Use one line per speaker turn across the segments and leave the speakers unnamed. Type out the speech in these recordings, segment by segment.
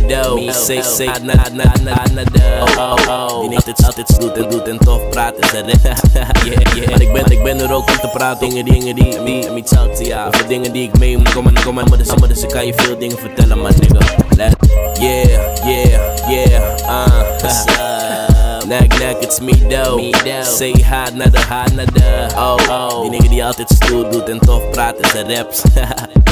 though. Say na die niet altijd doet en tof praten. Yeah. Maar ik ben er ook om te praten. Dingen die me talk to ya. Over dingen die ik mee moet komen. Dus ik kan je veel dingen vertellen, man, nigga. What's up? Nak, it's me though. Say hard naar de die nigga die altijd stoer doet en tof praat is de raps.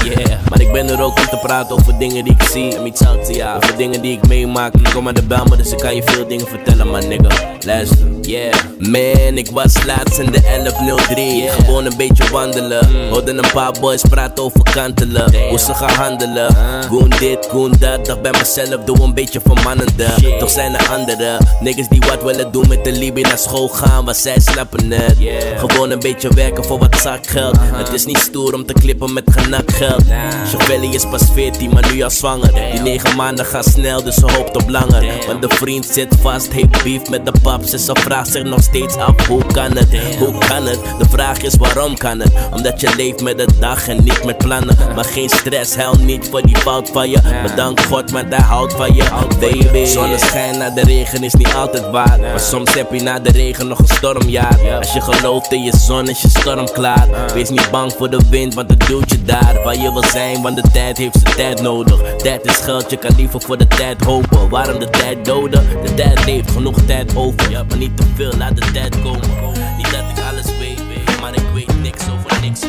Yeah, maar ik ben er ook om te praten over dingen die ik zie. En me talk to ya. Over dingen die ik meemaak. Ik kom aan de bel, maar dus ik kan je veel dingen vertellen, man, nigga. Luister, yeah. Man, ik was laatst in de 1103. Gewoon een beetje wandelen. Hoorde een paar boys praten over kantelen. Hoe ze gaan handelen. Goon dit, goon dat. Dacht bij mezelf, doe een beetje vermannende. Toch zijn er anderen niggas die wat willen doen met de Libi naar school gaan, maar zij snappen het. Gewoon een beetje werken voor wat zakgeld. Het is niet stoer om te klippen met genakgeld. Chauvelli is pas 14, maar nu al zwanger. Die 9 maanden gaan snel, dus ze hoopt op langer. Want de vriend zit vast, heeft beef met de paps. En ze vraagt zich nog steeds af, hoe kan het? Hoe kan het? De vraag is waarom kan het? Omdat je leeft met de dag en niet met plannen. Maar geen stress, huil niet voor die fout van je. Bedank God, want hij houdt van je, baby. Zonneschijn na de regen is niet altijd waar. Maar soms heb je na de regen nog een stormjaar. Als je gelooft in je zon is je storm klaar. Wees niet bang voor de wind, want het doet je daar waar je wil zijn, want de tijd heeft zijn tijd nodig. Tijd is geld, je kan liever voor de tijd hopen. Waarom de tijd doden? De tijd heeft genoeg tijd over. Ja, maar niet te veel, laat de tijd komen. Niet dat ik alles weet, maar ik weet niks over niks.